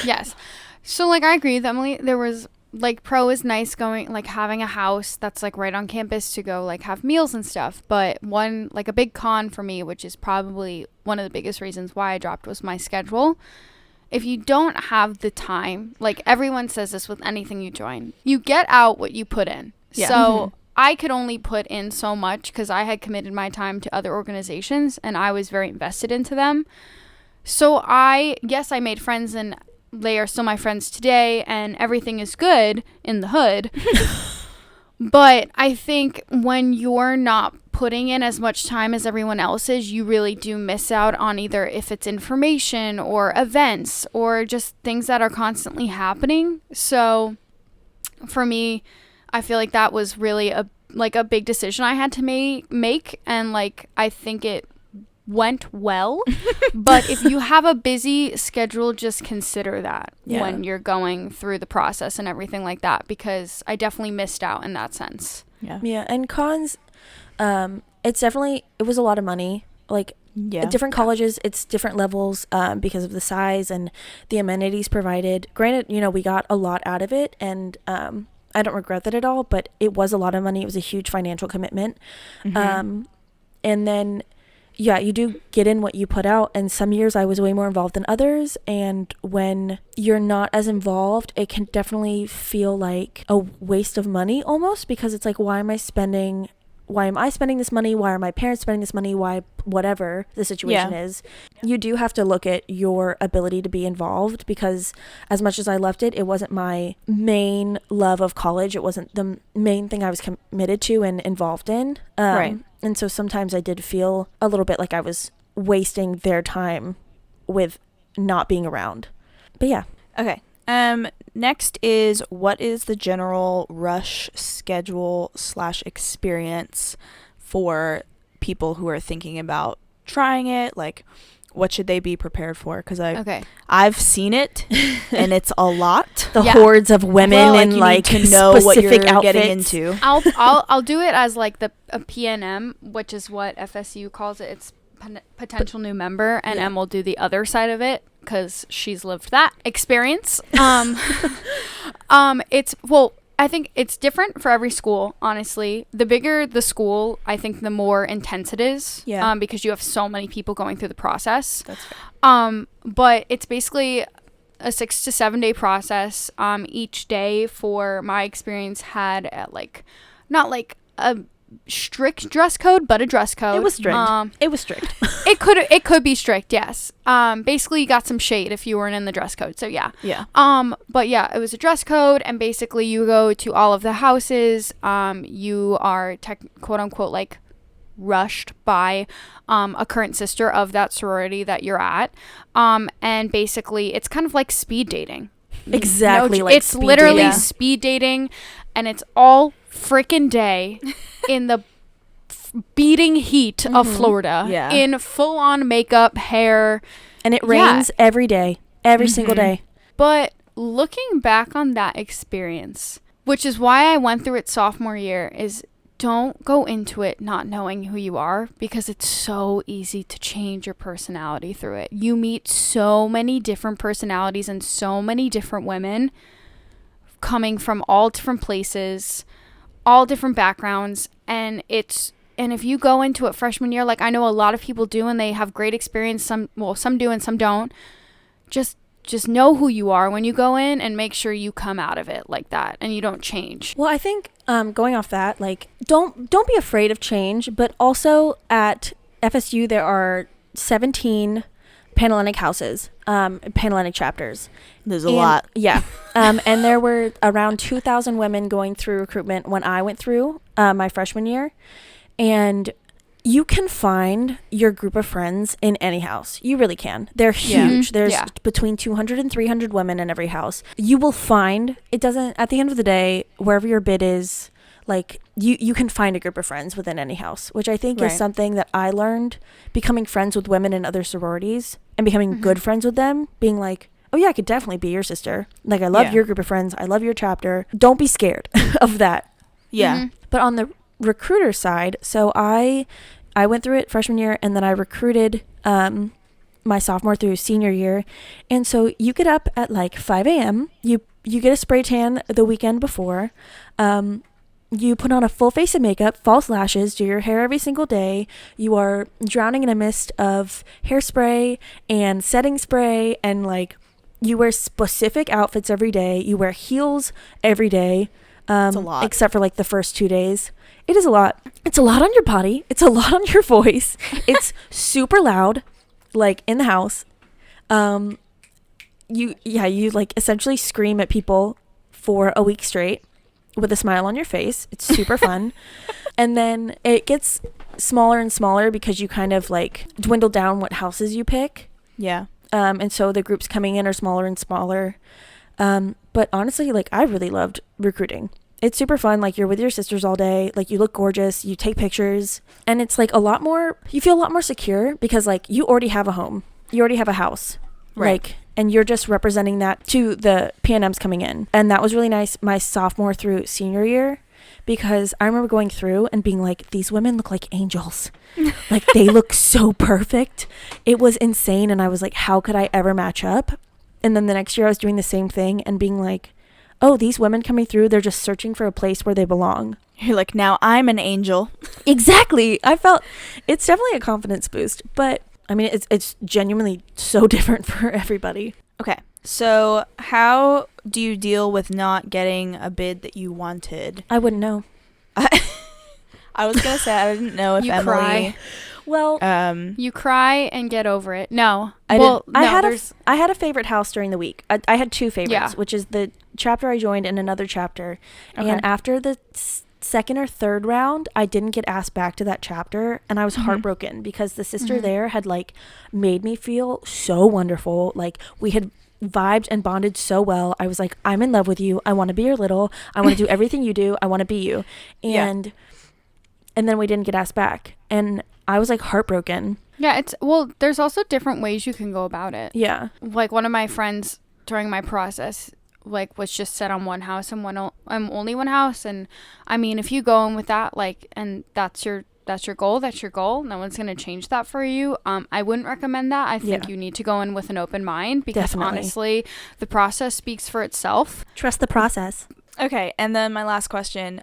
Speaker 1: Yes. So like I agree with Emily. There was like pro is nice going like having a house that's like right on campus to go like have meals and stuff. But one like a big con for me, which is probably one of the biggest reasons why I dropped, was my schedule. if you don't have the time, like everyone says this with anything you join, you get out what you put in.
Speaker 3: Yeah.
Speaker 1: So I could only put in so much because I had committed my time to other organizations and I was very invested into them. So I made friends and they are still my friends today and everything is good in the hood. But I think when you're not putting in as much time as everyone else is, you really do miss out on either if it's information or events or just things that are constantly happening. So for me, I feel like that was really a big decision I had to make. And like, I think it went well. But if you have a busy schedule, just consider that when you're going through the process and everything like that, because I definitely missed out in that sense.
Speaker 2: Yeah. And cons, it was a lot of money. Like, at different colleges, it's different levels because of the size and the amenities provided. Granted, we got a lot out of it, and I don't regret that at all, but it was a lot of money. It was a huge financial commitment. And then you do get in what you put out, and some years I was way more involved than others, and when you're not as involved, it can definitely feel like a waste of money almost, because it's like, why am I spending this money? Why are my parents spending this money? Why, whatever the situation is. You do have to look at your ability to be involved, because as much as I loved it, it wasn't my main love of college. It wasn't the main thing I was committed to and involved in. Right. And so sometimes I did feel a little bit like I was wasting their time with not being around. But yeah.
Speaker 3: Okay. Next is, what is the general rush schedule / experience for people who are thinking about trying it? Like, what should they be prepared for? Because I've seen it, and it's a lot.
Speaker 2: The hordes of women and
Speaker 3: you need to know what you're
Speaker 2: outfits.
Speaker 3: Getting into.
Speaker 1: I'll do it as like a PNM, which is what FSU calls it. It's potential new member, and Em will do the other side of it because she's lived that experience. I think it's different for every school, honestly. The bigger the school, I think the more intense it is. Yeah. Because you have so many people going through the process. That's fair. But it's basically a 6 to 7 day process. Each day, for my experience, had not like a strict dress code, but a dress code.
Speaker 2: It was strict. It was strict.
Speaker 1: It could be strict, yes. Basically you got some shade if you weren't in the dress code, so yeah. But yeah, it was a dress code, and basically you go to all of the houses. You are quote unquote like rushed by a current sister of that sorority that you're at, and basically it's kind of like speed dating.
Speaker 2: Exactly.
Speaker 1: It's literally speed dating, and it's all freaking day in the beating heat of Florida, in full-on makeup, hair,
Speaker 2: and it rains every day, every single day.
Speaker 1: But looking back on that experience, which is why I went through it sophomore year, is don't go into it not knowing who you are, because it's so easy to change your personality through it. You meet so many different personalities and so many different women coming from all different places, all different backgrounds, and if you go into it freshman year, like I know a lot of people do, and they have great experience, some do and some don't, just know who you are when you go in, and make sure you come out of it like that and you don't change.
Speaker 2: Well, I think going off that, like don't be afraid of change, but also at FSU there are 17 Panhellenic houses, Panhellenic chapters.
Speaker 3: There's a lot.
Speaker 2: Yeah. And there were around 2,000 women going through recruitment when I went through my freshman year. And you can find your group of friends in any house. You really can. They're huge. There's between 200 and 300 women in every house. You will find, at the end of the day, wherever your bid is, like you can find a group of friends within any house, which I think is something that I learned becoming friends with women in other sororities and becoming good friends with them, being like, oh yeah, I could definitely be your sister. Like, I love your group of friends. I love your chapter. Don't be scared of that.
Speaker 3: Yeah.
Speaker 2: But on the recruiter side, so I went through it freshman year, and then I recruited my sophomore through senior year. And so you get up at like 5 a.m. You get a spray tan the weekend before. You put on a full face of makeup, false lashes, do your hair every single day. You are drowning in a mist of hairspray and setting spray and like You wear specific outfits every day. You wear heels every day.
Speaker 3: It's a lot.
Speaker 2: Except for like the first 2 days. It is a lot. It's a lot on your body. It's a lot on your voice. It's super loud, like in the house. You like essentially scream at people for a week straight with a smile on your face. It's super fun. And then it gets smaller and smaller because you kind of like dwindle down what houses you pick.
Speaker 3: Yeah.
Speaker 2: And so the groups coming in are smaller and smaller. But honestly, like I really loved recruiting. It's super fun. Like you're with your sisters all day. Like you look gorgeous. You take pictures. And it's like you feel a lot more secure because like you already have a home. You already have a house.
Speaker 3: Right.
Speaker 2: Like, and you're just representing that to the PNMs coming in. And that was really nice my sophomore through senior year because I remember going through and being like, these women look like angels. Like they look so perfect. It was insane. And I was like, how could I ever match up? And then the next year I was doing the same thing and being like, oh, these women coming through, they're just searching for a place where they belong.
Speaker 3: You're like, now I'm an angel.
Speaker 2: Exactly. I felt it's definitely a confidence boost, but I mean, it's genuinely so different for everybody.
Speaker 3: Okay. So how do you deal with not getting a bid that you wanted?
Speaker 2: I wouldn't know.
Speaker 3: I was going to say, I didn't know if
Speaker 1: You
Speaker 3: Emily...
Speaker 1: cry.
Speaker 2: Well,
Speaker 1: You cry and get over it. No.
Speaker 2: I
Speaker 1: there's
Speaker 2: had a favorite house during the week. I had two favorites,
Speaker 1: Yeah.
Speaker 2: which is the chapter I joined and another chapter.
Speaker 3: Okay.
Speaker 2: And after the second or third round, I didn't get asked back to that chapter, and I was heartbroken because the sister there had like made me feel so wonderful. Like we had vibed and bonded so well. I was like, I'm in love with you. I want to be your little. I want to do everything you do. I want to be you. And then we didn't get asked back, and I was like heartbroken.
Speaker 1: Yeah, there's also different ways you can go about it.
Speaker 2: Yeah.
Speaker 1: Like one of my friends during my process like was just set on one house and only one house, and I mean if you go in with that like and that's your goal, no one's going to change that for you. I wouldn't recommend that. I think you need to go in with an open mind because honestly the process speaks for itself.
Speaker 2: Trust the process.
Speaker 3: Okay, and then my last question,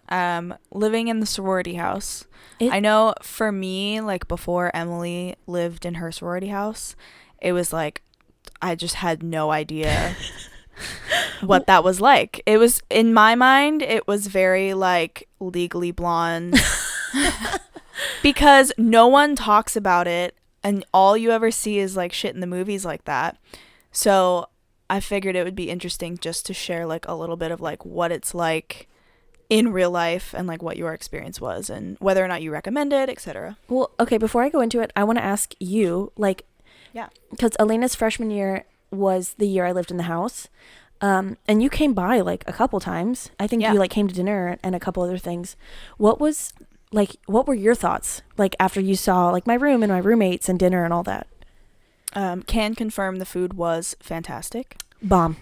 Speaker 3: living in the sorority house. I know for me, like before Emily lived in her sorority house, it was like I just had no idea what that was like. It was, in my mind, it was very like Legally Blonde because no one talks about it and all you ever see is like shit in the movies like that. So I figured it would be interesting just to share like a little bit of like what it's like in real life and like what your experience was and whether or not you recommend it, etc.
Speaker 2: Well, okay, before I go into it, I want to ask you, like, because Elena's freshman year was the year I lived in the house, and you came by like a couple times. I think you like came to dinner and a couple other things. What were your thoughts like after you saw like my room and my roommates and dinner and all that?
Speaker 3: Can confirm the food was fantastic.
Speaker 2: Bomb.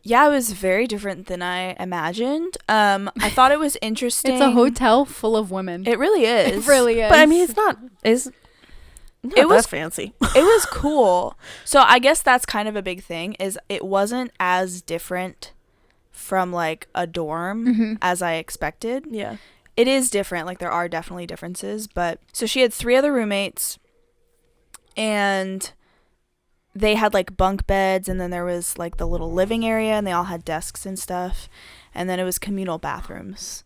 Speaker 3: Yeah, it was very different than I imagined. I thought it was interesting.
Speaker 1: It's a hotel full of women.
Speaker 3: It really is.
Speaker 1: It really is.
Speaker 2: But I mean, it was fancy.
Speaker 3: It was cool. So I guess that's kind of a big thing is it wasn't as different from like a dorm as I expected.
Speaker 2: Yeah.
Speaker 3: It is different. Like there are definitely differences, but so she had 3 other roommates and they had like bunk beds, and then there was like the little living area and they all had desks and stuff. And then it was communal bathrooms,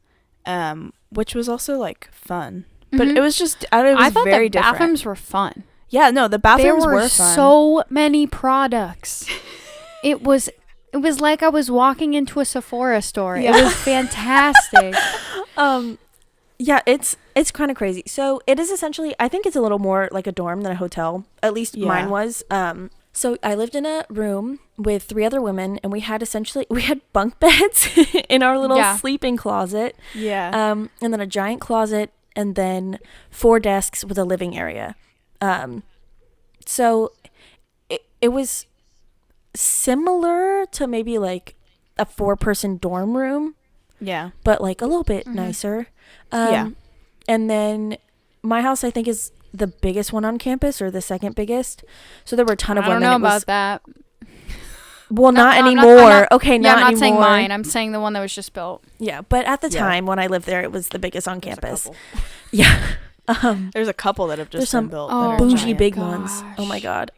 Speaker 3: which was also like fun. But it was just, I thought
Speaker 1: very
Speaker 3: different.
Speaker 1: Bathrooms were fun.
Speaker 3: Yeah, no, the bathrooms
Speaker 1: there were
Speaker 3: were fun.
Speaker 1: So many products. It was like I was walking into a Sephora store.
Speaker 3: Yeah.
Speaker 1: It was fantastic.
Speaker 2: Yeah, it's kind of crazy. So it is essentially, I think it's a little more like a dorm than a hotel. At least mine was. So I lived in a room with 3 other women, and we had bunk beds in our little sleeping closet.
Speaker 3: Yeah.
Speaker 2: And then a giant closet, and then 4 desks with a living area. So it was similar to maybe like a 4-person dorm room.
Speaker 3: Yeah.
Speaker 2: But like a little bit nicer. And then my house, I think, is the biggest one on campus or the second biggest. So there were a ton of women.
Speaker 1: I don't know about that.
Speaker 2: Well, not anymore.
Speaker 1: I'm not
Speaker 2: anymore.
Speaker 1: saying mine. I'm saying the one that was just built.
Speaker 2: Yeah, but at the time when I lived there, it was the biggest on campus. Yeah.
Speaker 3: There's a couple that have just been built.
Speaker 2: Oh,
Speaker 3: that are
Speaker 2: bougie
Speaker 3: giant.
Speaker 2: big ones. Oh my god.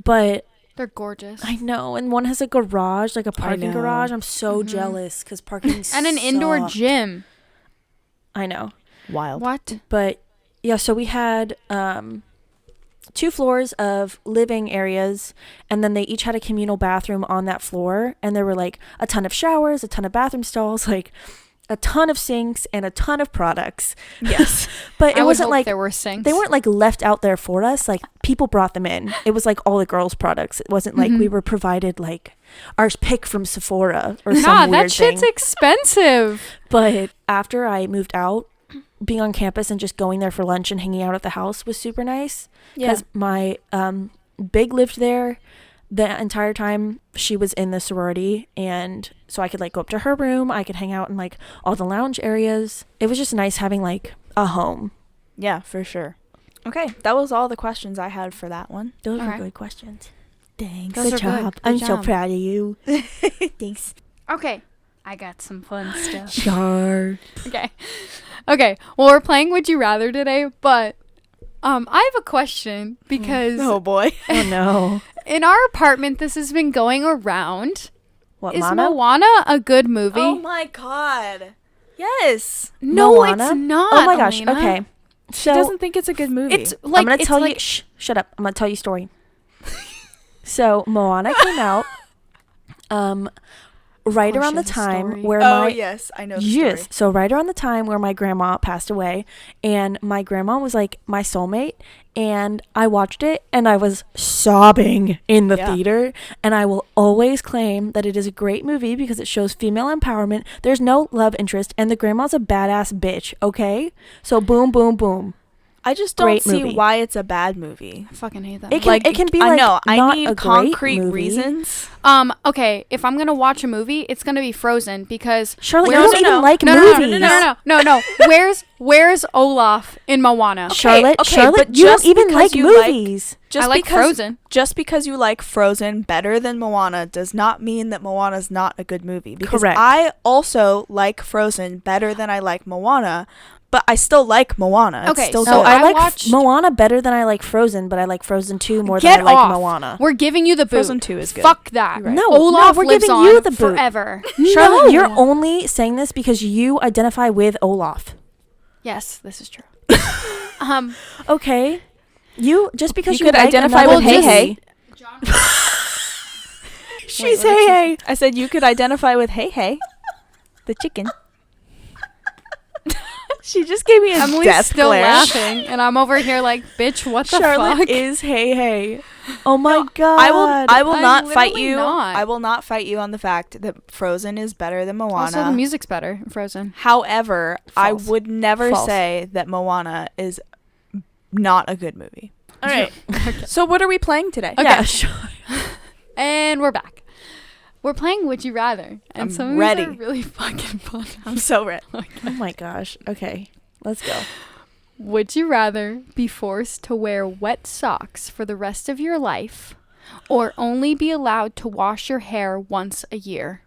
Speaker 2: But
Speaker 1: They're gorgeous.
Speaker 2: I know, and one has a garage, like a parking
Speaker 3: know.
Speaker 2: garage. I'm so
Speaker 1: Mhm.
Speaker 2: jealous because parking
Speaker 1: And an indoor
Speaker 2: sucked.
Speaker 1: gym.
Speaker 2: I know,
Speaker 3: Wild.
Speaker 1: What?
Speaker 2: but yeah. So we had 2 floors of living areas, and then they each had a communal bathroom on that floor, and there were like a ton of showers, a ton of bathroom stalls, like a ton of sinks and a ton of products.
Speaker 3: Yes.
Speaker 2: But
Speaker 1: I
Speaker 2: it
Speaker 1: would
Speaker 2: wasn't
Speaker 1: hope
Speaker 2: like
Speaker 1: there were sinks.
Speaker 2: they weren't like left out there for us. Like people brought them in. It was like all the girls' products. It wasn't like we
Speaker 1: Mhm.
Speaker 2: were provided like our pick from Sephora or some
Speaker 1: Nah,
Speaker 2: weird
Speaker 1: that shit's
Speaker 2: thing.
Speaker 1: expensive.
Speaker 2: But after I moved out, being on campus and just going there for lunch and hanging out at the house was super nice.
Speaker 3: Yeah.
Speaker 2: Because my big lived there the entire time she was in the sorority, and so I could like go up to her room. I could hang out in like all the lounge areas. It was just nice having like a home.
Speaker 3: Yeah, for sure. Okay, that was all the questions I had for that one.
Speaker 2: Those were
Speaker 1: Alright.
Speaker 2: good questions. Thanks.
Speaker 1: Those
Speaker 2: Good
Speaker 1: are good.
Speaker 2: job.
Speaker 1: Good
Speaker 2: I'm so
Speaker 1: job.
Speaker 2: proud of you. Thanks.
Speaker 1: Okay. I got some fun stuff.
Speaker 2: Sure.
Speaker 1: Okay. Okay. Well, we're playing Would You Rather today, but I have a question because
Speaker 3: Oh boy.
Speaker 2: Oh no.
Speaker 1: in our apartment this has been going around.
Speaker 2: What,
Speaker 1: Is
Speaker 2: Mono?
Speaker 1: Moana a good movie?
Speaker 3: Oh my god. Yes.
Speaker 1: No,
Speaker 2: Moana?
Speaker 1: it's not.
Speaker 2: Oh my gosh.
Speaker 1: Elaina.
Speaker 2: Okay.
Speaker 3: She
Speaker 2: So
Speaker 3: doesn't think it's a good movie.
Speaker 1: It's like
Speaker 2: I'm gonna
Speaker 1: it's
Speaker 2: tell
Speaker 1: like,
Speaker 2: you. Shh. Shut up. I'm gonna tell you a story. So Moana came out, right
Speaker 1: course
Speaker 2: around
Speaker 1: she
Speaker 2: the
Speaker 1: has a
Speaker 2: time
Speaker 1: story.
Speaker 2: where
Speaker 3: oh
Speaker 2: my
Speaker 3: yes, I know the
Speaker 2: yes.
Speaker 3: story.
Speaker 2: So right around the time where my grandma passed away, and my grandma was like my soulmate, and I watched it and I was sobbing in the
Speaker 3: Yeah.
Speaker 2: theater, and I will always claim that it is a great movie because it shows female empowerment. There's no love interest, and the grandma's a badass bitch. Okay, so boom, boom, boom.
Speaker 3: I just don't
Speaker 2: Great
Speaker 3: see
Speaker 2: movie.
Speaker 3: why it's a bad movie.
Speaker 1: I fucking hate that.
Speaker 2: It can be
Speaker 3: I
Speaker 2: like
Speaker 3: know. I
Speaker 2: not
Speaker 3: need
Speaker 2: a great
Speaker 3: concrete
Speaker 2: movie.
Speaker 3: reasons.
Speaker 1: Okay, if I'm gonna watch a movie, it's gonna be Frozen because
Speaker 2: Charlotte, you
Speaker 1: Where's-
Speaker 2: don't
Speaker 3: no,
Speaker 2: even
Speaker 3: no.
Speaker 2: like
Speaker 1: no,
Speaker 2: movies.
Speaker 1: no. Where's Olaf in Moana?
Speaker 2: Charlotte,
Speaker 3: okay,
Speaker 2: Charlotte,
Speaker 3: but
Speaker 2: you don't
Speaker 3: just
Speaker 2: even
Speaker 3: because
Speaker 2: like
Speaker 3: you like-
Speaker 2: movies.
Speaker 3: Just
Speaker 1: I like
Speaker 3: because,
Speaker 1: Frozen.
Speaker 3: Just because you like Frozen better than Moana does not mean that Moana's not a good movie. Because
Speaker 2: Correct.
Speaker 3: I also like Frozen better than I like Moana, but I still like Moana. It's
Speaker 1: Okay,
Speaker 3: still
Speaker 1: so
Speaker 3: good.
Speaker 2: I
Speaker 1: I
Speaker 2: like
Speaker 1: watched-
Speaker 2: Moana better than I like Frozen, but I like Frozen 2 more
Speaker 1: Get
Speaker 2: than I like
Speaker 1: off.
Speaker 2: Moana.
Speaker 1: We're giving you the boot.
Speaker 3: Frozen 2 is good.
Speaker 1: Fuck that.
Speaker 3: You're right.
Speaker 2: No,
Speaker 1: Olaf
Speaker 2: we're
Speaker 1: lives
Speaker 2: giving
Speaker 1: on
Speaker 2: you the boot.
Speaker 1: forever.
Speaker 2: Charlotte,
Speaker 1: No.
Speaker 2: you're only saying this because you identify with Olaf.
Speaker 1: Yes, this is true.
Speaker 2: Okay, you just because
Speaker 3: You
Speaker 2: you
Speaker 3: could
Speaker 2: like
Speaker 3: identify
Speaker 2: another
Speaker 3: with Hey
Speaker 2: movie-
Speaker 3: Hey.
Speaker 2: She's
Speaker 1: Wait, what
Speaker 2: Hey
Speaker 1: did
Speaker 2: Hey.
Speaker 3: I said you could identify with Hey Hey, the chicken. She just gave me a
Speaker 1: Emily's
Speaker 3: death
Speaker 1: still
Speaker 3: glare.
Speaker 1: laughing, and I'm over here like, bitch, what the
Speaker 2: Charlotte
Speaker 1: fuck?
Speaker 2: is Hey Hey. Oh my god.
Speaker 3: I will
Speaker 1: I'm
Speaker 3: not fight
Speaker 1: literally
Speaker 3: you.
Speaker 1: not.
Speaker 3: I will not fight you on the fact that Frozen is better than Moana.
Speaker 1: Also, the music's better in Frozen.
Speaker 3: However, I
Speaker 2: False.
Speaker 3: would never
Speaker 2: False.
Speaker 3: say that Moana is not a good movie.
Speaker 2: All right.
Speaker 3: So what are we playing today?
Speaker 1: Okay.
Speaker 2: Yeah, sure.
Speaker 1: And we're back. We're playing Would You Rather, and
Speaker 3: I'm
Speaker 1: some
Speaker 3: ready.
Speaker 1: of these are really fucking fun.
Speaker 3: I'm so ready.
Speaker 2: Oh my gosh. Okay, let's go.
Speaker 1: Would you rather be forced to wear wet socks for the rest of your life, or only be allowed to wash your hair once a year?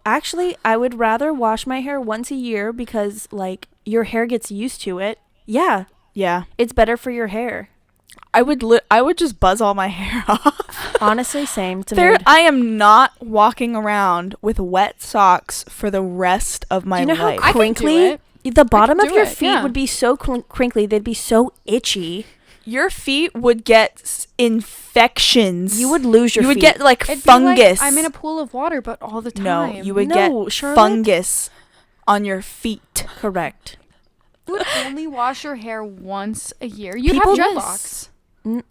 Speaker 2: Actually, I would rather wash my hair once a year because, like, your hair gets used to it. Yeah,
Speaker 3: Yeah.
Speaker 2: it's better for your hair.
Speaker 3: I would just buzz all my hair off.
Speaker 2: Honestly, same to
Speaker 3: There
Speaker 2: me.
Speaker 3: I am not walking around with wet socks for the rest of my
Speaker 2: Do you know
Speaker 3: life.
Speaker 2: how
Speaker 1: I can do
Speaker 2: crinkly
Speaker 1: it.
Speaker 2: the bottom of
Speaker 1: do
Speaker 2: your
Speaker 1: it,
Speaker 2: feet
Speaker 1: yeah.
Speaker 2: would be? So crinkly, they'd be so itchy.
Speaker 3: Your feet would get infections.
Speaker 2: You would lose your
Speaker 3: You would
Speaker 2: feet.
Speaker 3: get like
Speaker 1: It'd be
Speaker 3: fungus.
Speaker 1: like I'm in a pool of water, but all the time.
Speaker 3: No, you would
Speaker 2: No,
Speaker 3: get
Speaker 2: Charlotte.
Speaker 3: fungus on your feet.
Speaker 2: correct.
Speaker 1: You would only wash your hair once a year. You'd
Speaker 2: People-
Speaker 1: have dreadlocks.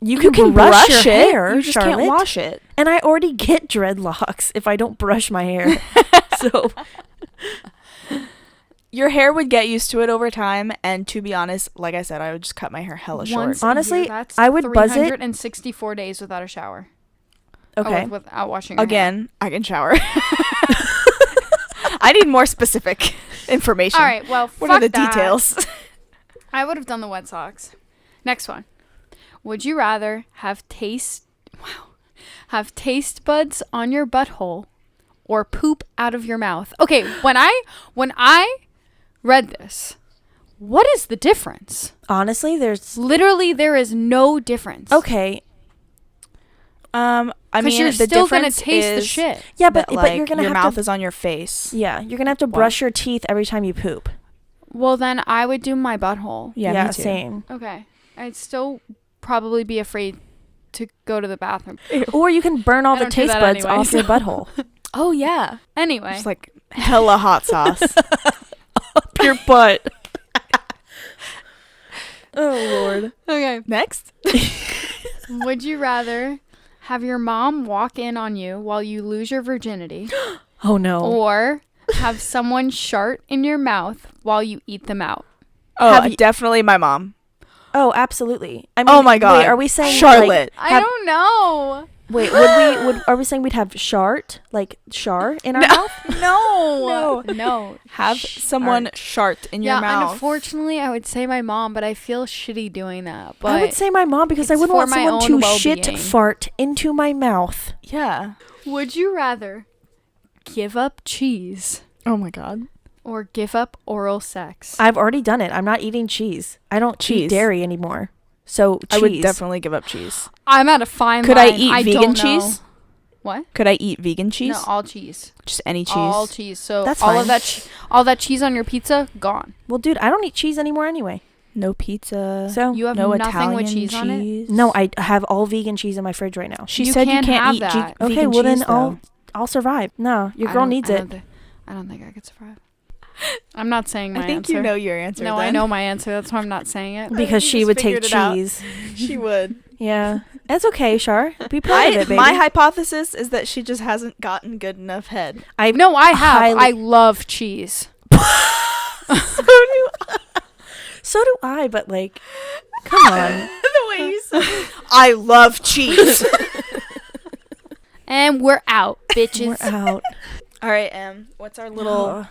Speaker 2: You can brush your hair,
Speaker 3: You just
Speaker 2: Charlotte.
Speaker 3: can't wash it.
Speaker 2: And I already get dreadlocks if I don't brush my hair. So
Speaker 3: Your hair would get used to it over time, and to be honest, like I said, I would just cut my hair hella short.
Speaker 1: Once
Speaker 2: Honestly,
Speaker 1: a year, that's
Speaker 2: I would buzz it-
Speaker 1: 364 days without a shower.
Speaker 2: okay.
Speaker 1: Without washing your hair.
Speaker 3: Again, I can shower. I need more specific information.
Speaker 1: All right, well,
Speaker 3: What
Speaker 1: fuck
Speaker 3: are the
Speaker 1: that.
Speaker 3: details?
Speaker 1: I would have done the wet socks. Next one. Would you rather have taste buds on your butthole or poop out of your mouth? Okay, when I read this, what is the difference?
Speaker 2: Honestly, there's
Speaker 1: Literally, there is no difference.
Speaker 2: okay.
Speaker 3: I
Speaker 1: Because
Speaker 3: mean,
Speaker 1: you're
Speaker 3: the
Speaker 1: still gonna
Speaker 3: difference
Speaker 1: taste the
Speaker 3: is
Speaker 1: shit.
Speaker 2: Yeah, but
Speaker 3: that, like,
Speaker 2: you're gonna
Speaker 3: your
Speaker 2: have
Speaker 3: mouth
Speaker 2: to.
Speaker 3: is on your face.
Speaker 2: Yeah, you're gonna have to
Speaker 3: What?
Speaker 2: brush your teeth every time you poop.
Speaker 1: Well, then I would do my butthole.
Speaker 3: Yeah, me too.
Speaker 2: same.
Speaker 1: Okay. I'd still probably be afraid to go to the bathroom.
Speaker 2: Or you can burn all
Speaker 1: I
Speaker 2: the
Speaker 1: don't do
Speaker 2: taste
Speaker 1: that
Speaker 2: buds
Speaker 1: anyway,
Speaker 2: off your
Speaker 1: so-
Speaker 2: butthole.
Speaker 3: Oh yeah,
Speaker 1: Anyway.
Speaker 3: just like hella hot sauce.
Speaker 2: Up your butt. Oh Lord.
Speaker 1: Okay.
Speaker 3: Next.
Speaker 1: Would you rather have your mom walk in on you while you lose your virginity
Speaker 2: Oh no.
Speaker 1: or have someone shart in your mouth while you eat them out?
Speaker 3: Oh, definitely my mom.
Speaker 2: Oh, absolutely. I mean,
Speaker 3: Oh my God.
Speaker 2: Wait, are we saying
Speaker 3: Charlotte.
Speaker 1: I don't know.
Speaker 2: Wait, are we saying we'd have shart, like char in our mouth?
Speaker 1: No. No.
Speaker 3: Have someone shart in your
Speaker 1: Yeah,
Speaker 3: mouth.
Speaker 1: unfortunately, I would say my mom, but I feel shitty doing that. But
Speaker 2: I would say my mom because I
Speaker 1: it's
Speaker 2: wouldn't
Speaker 1: for
Speaker 2: want
Speaker 1: my
Speaker 2: someone
Speaker 1: own
Speaker 2: to shit
Speaker 1: well-being.
Speaker 2: fart into my mouth.
Speaker 3: Yeah.
Speaker 1: would you rather give up cheese
Speaker 3: Oh my God.
Speaker 1: or give up oral sex?
Speaker 2: I've already done it. I'm not eating cheese. I don't eat
Speaker 3: Cheese.
Speaker 2: dairy anymore. So cheese.
Speaker 3: I would definitely give up cheese.
Speaker 1: I'm at a fine
Speaker 3: Could
Speaker 1: line.
Speaker 3: I eat
Speaker 1: don't
Speaker 3: vegan
Speaker 1: know.
Speaker 3: cheese?
Speaker 1: What?
Speaker 3: Could I eat vegan cheese?
Speaker 1: No, all cheese.
Speaker 3: Just any cheese.
Speaker 1: All cheese. So
Speaker 2: That's
Speaker 1: all
Speaker 2: fine.
Speaker 1: of that, all that cheese on your pizza, gone.
Speaker 2: Well, dude, I don't eat cheese anymore anyway.
Speaker 3: No pizza.
Speaker 2: So
Speaker 1: You have
Speaker 3: no
Speaker 1: nothing
Speaker 3: Italian
Speaker 1: with cheese on it.
Speaker 3: cheese.
Speaker 2: no, I have all vegan cheese in my fridge right now.
Speaker 3: She
Speaker 1: You
Speaker 3: said
Speaker 1: can't
Speaker 3: you can't
Speaker 1: have
Speaker 3: eat
Speaker 1: that.
Speaker 2: Okay,
Speaker 3: vegan
Speaker 2: well
Speaker 3: cheese,
Speaker 2: then
Speaker 3: though.
Speaker 2: I'll survive. No, your girl needs it.
Speaker 1: I don't think I could survive. I'm not saying my
Speaker 3: I think
Speaker 1: answer.
Speaker 3: you know your answer.
Speaker 1: No,
Speaker 3: then.
Speaker 1: I know my answer. That's why I'm not saying it.
Speaker 2: Because
Speaker 3: You
Speaker 2: she
Speaker 3: just
Speaker 2: would take
Speaker 3: figured it out.
Speaker 2: cheese.
Speaker 3: She would.
Speaker 2: Yeah, that's okay, Shar. Be proud of it, baby.
Speaker 3: My hypothesis is that she just hasn't gotten good enough head.
Speaker 1: No, I have.
Speaker 2: highly-
Speaker 1: I love cheese.
Speaker 2: So do I, but like, come on.
Speaker 3: The way you said it. I love cheese.
Speaker 1: And we're out, bitches.
Speaker 2: We're out.
Speaker 3: All right, what's our little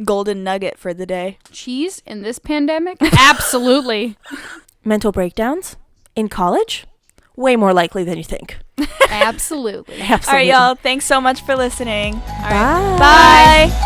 Speaker 3: golden nugget for the day?
Speaker 1: Cheese in this pandemic? Absolutely.
Speaker 2: Mental breakdowns in college? Way more likely than you think.
Speaker 1: Absolutely.
Speaker 2: Absolutely.
Speaker 3: All right, y'all. Thanks so much for listening. All right.
Speaker 2: Bye.
Speaker 3: Bye.